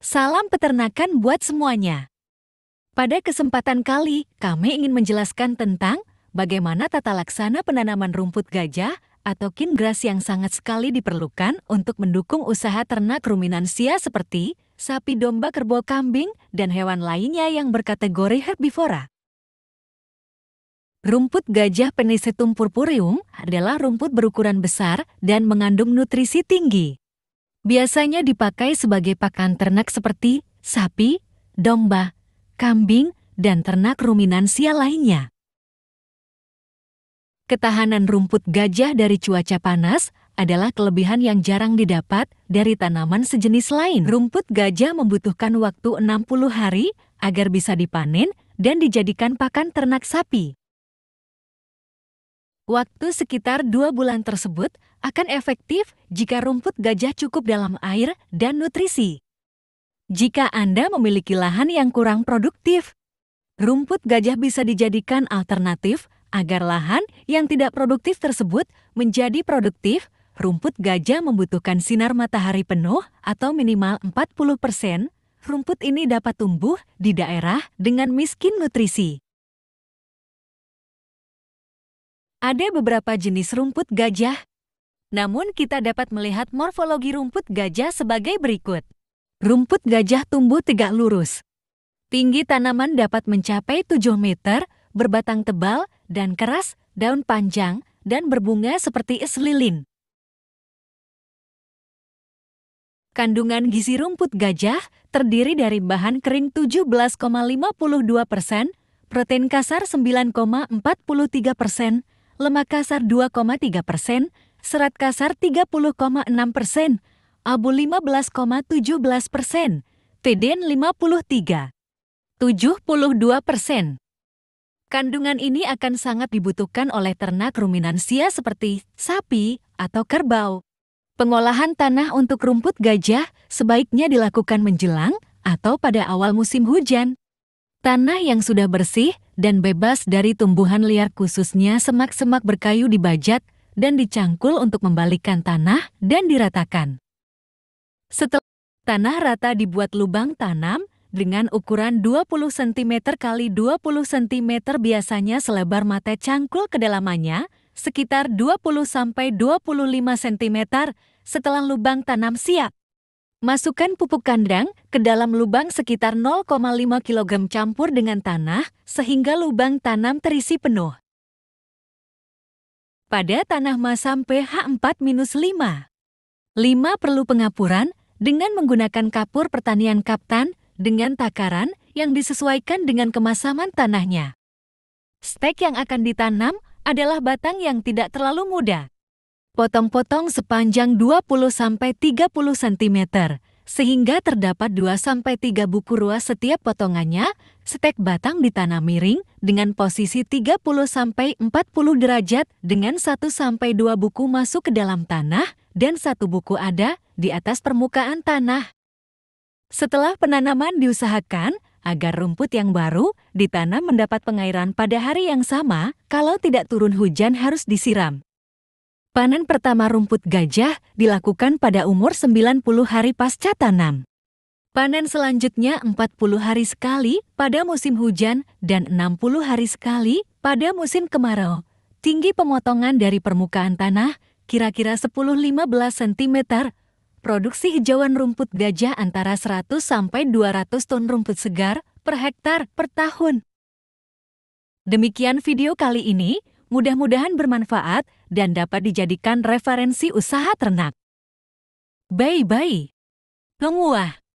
Salam peternakan buat semuanya. Pada kesempatan kali, kami ingin menjelaskan tentang bagaimana tata laksana penanaman rumput gajah atau kingrass yang sangat sekali diperlukan untuk mendukung usaha ternak ruminansia seperti sapi, domba, kerbau, kambing, dan hewan lainnya yang berkategori herbivora. Rumput gajah Penicetum purpureum adalah rumput berukuran besar dan mengandung nutrisi tinggi. Biasanya dipakai sebagai pakan ternak seperti sapi, domba, kambing, dan ternak ruminansia lainnya. Ketahanan rumput gajah dari cuaca panas adalah kelebihan yang jarang didapat dari tanaman sejenis lain. Rumput gajah membutuhkan waktu 60 hari agar bisa dipanen dan dijadikan pakan ternak sapi. Waktu sekitar 2 bulan tersebut akan efektif jika rumput gajah cukup dalam air dan nutrisi. Jika Anda memiliki lahan yang kurang produktif, rumput gajah bisa dijadikan alternatif agar lahan yang tidak produktif tersebut menjadi produktif. Rumput gajah membutuhkan sinar matahari penuh atau minimal 40%. Rumput ini dapat tumbuh di daerah dengan miskin nutrisi. Ada beberapa jenis rumput gajah, namun kita dapat melihat morfologi rumput gajah sebagai berikut. Rumput gajah tumbuh tegak lurus. Tinggi tanaman dapat mencapai 7 meter, berbatang tebal dan keras, daun panjang, dan berbunga seperti es lilin. Kandungan gizi rumput gajah terdiri dari bahan kering 17,52%, protein kasar 9,43%, lemak kasar 2,3%, serat kasar 30,6%, abu 15,17%, teden 72%. Kandungan ini akan sangat dibutuhkan oleh ternak ruminansia seperti sapi atau kerbau. Pengolahan tanah untuk rumput gajah sebaiknya dilakukan menjelang atau pada awal musim hujan. Tanah yang sudah bersih dan bebas dari tumbuhan liar khususnya semak-semak berkayu dibajak dan dicangkul untuk membalikkan tanah dan diratakan. Setelah tanah rata dibuat lubang tanam dengan ukuran 20 cm x 20 cm biasanya selebar mata cangkul kedalamannya sekitar 20-25 cm setelah lubang tanam siap. Masukkan pupuk kandang ke dalam lubang sekitar 0,5 kg campur dengan tanah sehingga lubang tanam terisi penuh. Pada tanah masam pH 4-5. 5. Perlu pengapuran dengan menggunakan kapur pertanian Kaptan dengan takaran yang disesuaikan dengan kemasaman tanahnya. Stek yang akan ditanam adalah batang yang tidak terlalu muda. Potong-potong sepanjang 20-30 cm, sehingga terdapat 2-3 buku ruas setiap potongannya. Stek batang ditanam miring dengan posisi 30-40 derajat dengan 1-2 buku masuk ke dalam tanah dan 1 buku ada di atas permukaan tanah. Setelah penanaman diusahakan agar rumput yang baru ditanam mendapat pengairan pada hari yang sama. Kalau tidak turun hujan harus disiram. Panen pertama rumput gajah dilakukan pada umur 90 hari pasca tanam. Panen selanjutnya 40 hari sekali pada musim hujan dan 60 hari sekali pada musim kemarau. Tinggi pemotongan dari permukaan tanah kira-kira 10-15 cm. Produksi hijauan rumput gajah antara 100-200 ton rumput segar per hektar per tahun. Demikian video kali ini. Mudah-mudahan bermanfaat dan dapat dijadikan referensi usaha ternak. Bye-bye. Penguah.